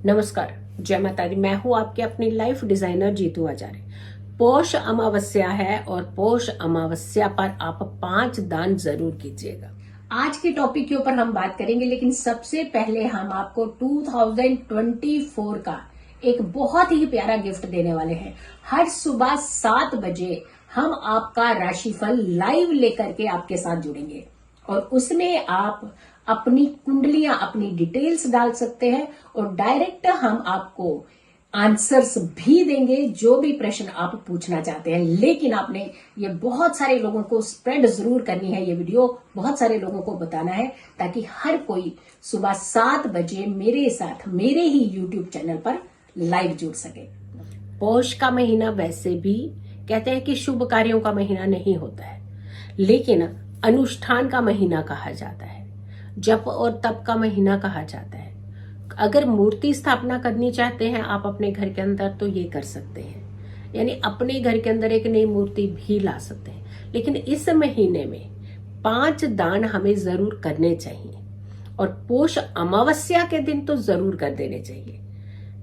नमस्कार, जय माता दी। मैं हूँ आपके अपनी लाइफ डिजाइनर जीतू आचार्य। पौष अमावस्या है और पौष अमावस्या पर आप 5 दान जरूर कीजिएगा। आज के टॉपिक के ऊपर हम बात करेंगे, लेकिन सबसे पहले हम आपको 2024 का एक बहुत ही प्यारा गिफ्ट देने वाले हैं। हर सुबह 7 बजे हम आपका राशिफल लाइव लेकर के आपके साथ जुड़ेंगे और उसमें आप अपनी कुंडलियां, अपनी डिटेल्स डाल सकते हैं और डायरेक्ट हम आपको आंसर्स भी देंगे जो भी प्रश्न आप पूछना चाहते हैं। लेकिन आपने ये बहुत सारे लोगों को स्प्रेड जरूर करनी है, ये वीडियो बहुत सारे लोगों को बताना है ताकि हर कोई सुबह 7 बजे मेरे साथ मेरे ही YouTube चैनल पर लाइव जुड़ सके। पौष का महीना वैसे भी कहते हैं कि शुभ कार्यों का महीना नहीं होता है, लेकिन अनुष्ठान का महीना कहा जाता है, जप और तप का महीना कहा जाता है। अगर मूर्ति स्थापना करनी चाहते हैं आप अपने घर के अंदर तो ये कर सकते हैं, यानी अपने घर के अंदर एक नई मूर्ति भी ला सकते हैं। लेकिन इस महीने में 5 दान हमें जरूर करने चाहिए और पौष अमावस्या के दिन तो जरूर कर देने चाहिए,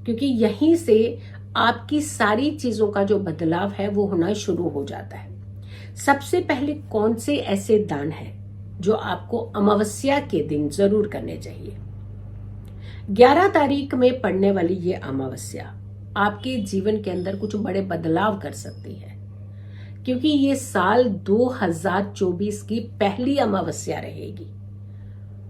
क्योंकि यहीं से आपकी सारी चीजों का जो बदलाव है वो होना शुरू हो जाता है। सबसे पहले कौन से ऐसे दान हैं जो आपको अमावस्या के दिन जरूर करने चाहिए। 11 तारीख में पड़ने वाली ये अमावस्या आपके जीवन के अंदर कुछ बड़े बदलाव कर सकती है, क्योंकि ये साल 2024 की पहली अमावस्या रहेगी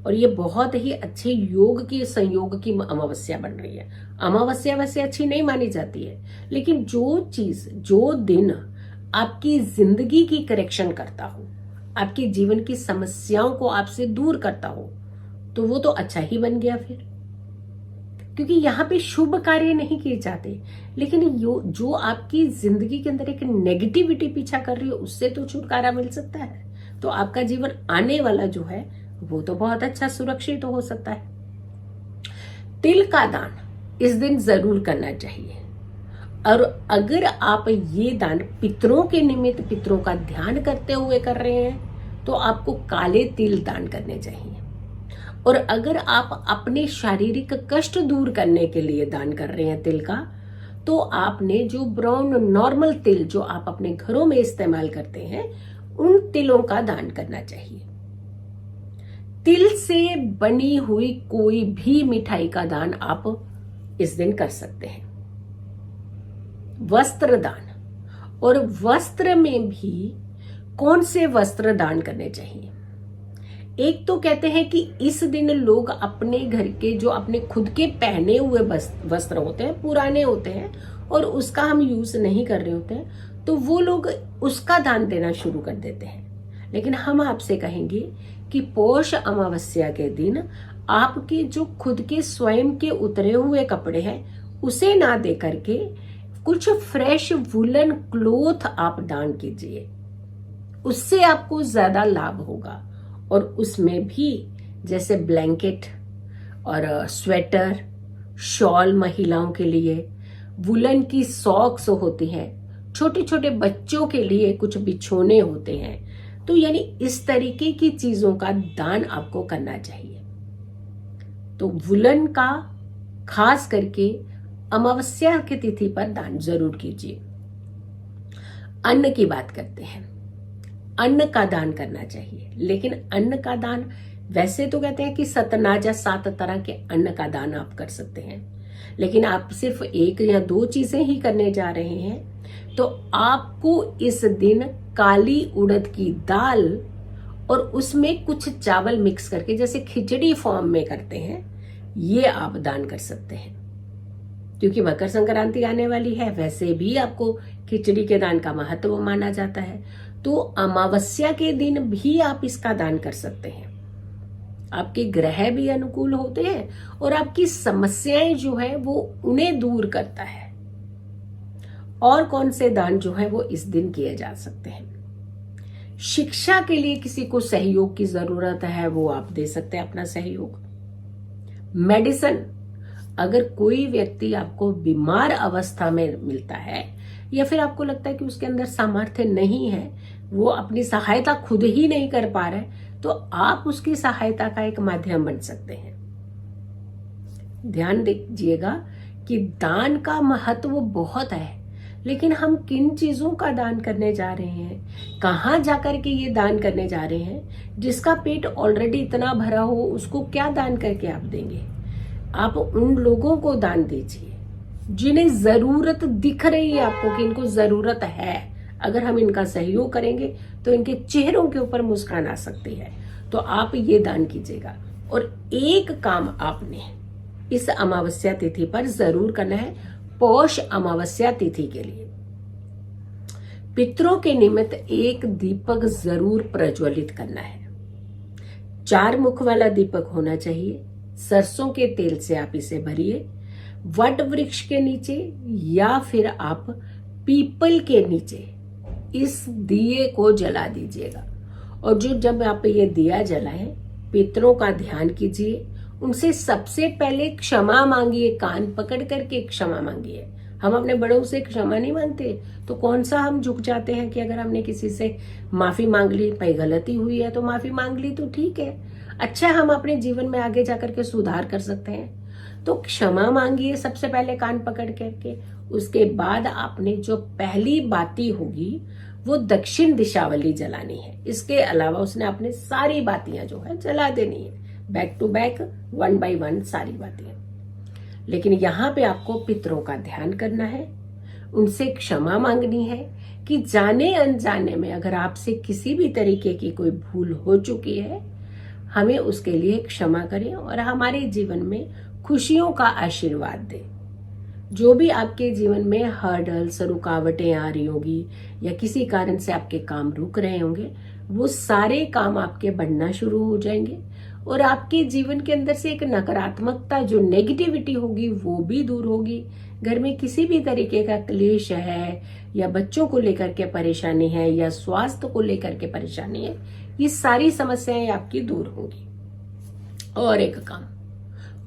और ये बहुत ही अच्छे योग की संयोग की अमावस्या बन रही है। अमावस्या वैसे अच्छी नहीं मानी जाती है, लेकिन जो दिन आपकी जिंदगी की करेक्शन करता हो, आपके जीवन की समस्याओं को आपसे दूर करता हो, तो वो तो अच्छा ही बन गया फिर, क्योंकि यहाँ पे शुभ कार्य नहीं किए जाते, लेकिन जो आपकी जिंदगी के अंदर एक नेगेटिविटी पीछा कर रही है उससे तो छुटकारा मिल सकता है। तो आपका जीवन आने वाला जो है वो तो बहुत अच्छा सुरक्षित हो सकता है। तिल का दान इस दिन जरूर करना चाहिए और अगर आप ये दान पितरों के निमित्त, पितरों का ध्यान करते हुए कर रहे हैं तो आपको काले तिल दान करने चाहिए। और अगर आप अपने शारीरिक कष्ट दूर करने के लिए दान कर रहे हैं तिल का, तो आपने जो ब्राउन नॉर्मल तिल जो आप अपने घरों में इस्तेमाल करते हैं उन तिलों का दान करना चाहिए। तिल से बनी हुई कोई भी मिठाई का दान आप इस दिन कर सकते हैं। वस्त्र दान, और वस्त्र में भी कौन से वस्त्र दान करने चाहिए। एक तो कहते हैं कि इस दिन लोग अपने घर के जो अपने खुद के पहने हुए वस्त्र होते हैं, पुराने होते हैं और उसका हम यूज नहीं कर रहे होते हैं, तो वो लोग उसका दान देना शुरू कर देते हैं। लेकिन हम आपसे कहेंगे कि पौष अमावस्या के दिन आपके जो खुद के स्वयं के उतरे हुए कपड़े हैं उसे ना दे करके कुछ फ्रेश वुलन क्लोथ आप दान कीजिए, उससे आपको ज्यादा लाभ होगा। और उसमें भी जैसे ब्लैंकेट और स्वेटर, शॉल महिलाओं के लिए, वुलन की सॉक्स होती हैं, छोटे छोटे बच्चों के लिए कुछ बिछोने होते हैं, तो यानी इस तरीके की चीजों का दान आपको करना चाहिए। तो वुलन का खास करके अमावस्या की तिथि पर दान जरूर कीजिए। अन्न की बात करते हैं, अन्न का दान करना चाहिए, लेकिन अन्न का दान वैसे तो कहते हैं कि सतनाजा 7 तरह के अन्न का दान आप कर सकते हैं, लेकिन आप सिर्फ 1 या 2 चीजें ही करने जा रहे हैं, तो आपको इस दिन काली उड़द की दाल और उसमें कुछ चावल मिक्स करके जैसे खिचड़ी फॉर्म में करते हैं, ये आप दान कर सकते हैं। क्योंकि मकर संक्रांति आने वाली है, वैसे भी आपको खिचड़ी के दान का महत्व माना जाता है, तो अमावस्या के दिन भी आप इसका दान कर सकते हैं। आपके ग्रह भी अनुकूल होते हैं और आपकी समस्याएं जो है वो उन्हें दूर करता है। और कौन से दान जो है वो इस दिन किए जा सकते हैं। शिक्षा के लिए किसी को सहयोग की जरूरत है, वो आप दे सकते हैं अपना सहयोग। मेडिसिन, अगर कोई व्यक्ति आपको बीमार अवस्था में मिलता है या फिर आपको लगता है कि उसके अंदर सामर्थ्य नहीं है, वो अपनी सहायता खुद ही नहीं कर पा रहा है, तो आप उसकी सहायता का एक माध्यम बन सकते हैं। ध्यान दीजिएगा कि दान का महत्व बहुत है, लेकिन हम किन चीजों का दान करने जा रहे हैं, कहाँ जाकर के ये दान करने जा रहे हैं। जिसका पेट ऑलरेडी इतना भरा हो उसको क्या दान करके आप देंगे। आप उन लोगों को दान दीजिए जिन्हें जरूरत दिख रही है आपको कि इनको जरूरत है। अगर हम इनका सहयोग करेंगे तो इनके चेहरों के ऊपर मुस्कान आ सकती है, तो आप ये दान कीजिएगा। और एक काम आपने इस अमावस्या तिथि पर जरूर करना है। पौष अमावस्या तिथि के लिए पितरों के निमित्त एक दीपक जरूर प्रज्वलित करना है। 4 मुख वाला दीपक होना चाहिए। सरसों के तेल से आप इसे भरिए। वट वृक्ष के नीचे या फिर आप पीपल के नीचे इस दिए को जला दीजिएगा। और जब आप ये दिया जलाएं, पितरों का ध्यान कीजिए, उनसे सबसे पहले क्षमा मांगिए। कान पकड़ करके क्षमा मांगिए। हम अपने बड़ों से क्षमा नहीं मांगते तो कौन सा हम झुक जाते हैं कि अगर हमने किसी से माफी मांग ली, भाई गलती हुई है तो माफी मांग ली तो ठीक है, अच्छा हम अपने जीवन में आगे जाकर के सुधार कर सकते हैं। तो क्षमा मांगिए सबसे पहले कान पकड़ करके। उसके बाद आपने जो पहली बाती होगी वो दक्षिण दिशा वाली जलानी है। इसके अलावा उसने अपने सारी बातियां जो है जला देनी है, बैक टू बैक 1 by 1 सारी बातियां। लेकिन यहाँ पे आपको पितरों का ध्यान करना है, उनसे क्षमा मांगनी है कि जाने अनजाने में अगर आपसे किसी भी तरीके की कोई भूल हो चुकी है, हमें उसके लिए क्षमा करें और हमारे जीवन में खुशियों का आशीर्वाद दें। जो भी आपके जीवन में हर्डल्स, रुकावटें आ रही होगी या किसी कारण से आपके काम रुक रहे होंगे, वो सारे काम आपके बढ़ना शुरू हो जाएंगे और आपके जीवन के अंदर से एक नकारात्मकता, जो नेगेटिविटी होगी वो भी दूर होगी। घर में किसी भी तरीके का क्लेश है या बच्चों को लेकर के परेशानी है या स्वास्थ्य को लेकर के परेशानी है, ये सारी समस्याएं आपकी दूर होंगी। और एक काम,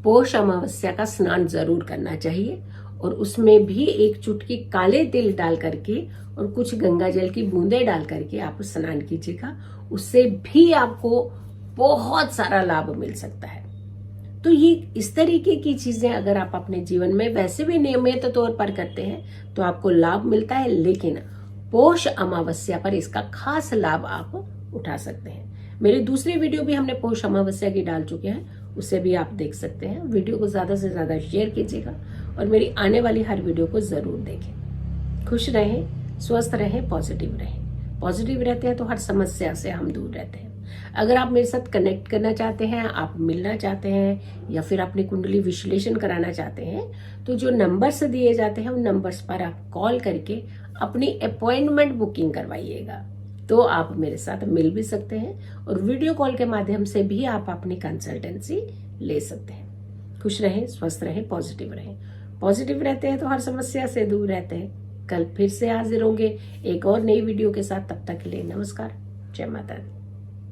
पौष अमावस्या का स्नान जरूर करना चाहिए और उसमें भी एक चुटकी काले तिल डाल करके और कुछ गंगा जल की बूंदें डाल करके आप स्नान कीजिएगा। उससे भी आपको बहुत सारा लाभ मिल सकता है। तो ये इस तरीके की चीजें अगर आप अपने जीवन में वैसे भी नियमित तौर पर करते हैं तो आपको लाभ मिलता है, लेकिन पौष अमावस्या पर इसका खास लाभ आप उठा सकते हैं। मेरी दूसरी वीडियो भी हमने पौष अमावस्या की डाल चुके हैं, उसे भी आप देख सकते हैं। वीडियो को ज्यादा से ज्यादा शेयर कीजिएगा और मेरी आने वाली हर वीडियो को जरूर देखें। खुश रहें, स्वस्थ रहें, पॉजिटिव रहें। पॉजिटिव रहते हैं तो हर समस्या से हम दूर रहते हैं। अगर आप मेरे साथ कनेक्ट करना चाहते हैं, आप मिलना चाहते हैं या फिर अपनी कुंडली विश्लेषण कराना चाहते हैं, तो जो नंबर्स दिए जाते हैं उन नंबर्स पर आप कॉल करके अपनी अपॉइंटमेंट बुकिंग करवाइएगा। तो आप मेरे साथ मिल भी सकते हैं और वीडियो कॉल के माध्यम से भी आप अपनी कंसल्टेंसी ले सकते हैं। खुश रहें, स्वस्थ रहें, पॉजिटिव रहें। पॉजिटिव रहते हैं तो हर समस्या से दूर रहते हैं। कल फिर से हाजिर होंगे एक और नई वीडियो के साथ। तब तक के लिए नमस्कार, जय माता दी।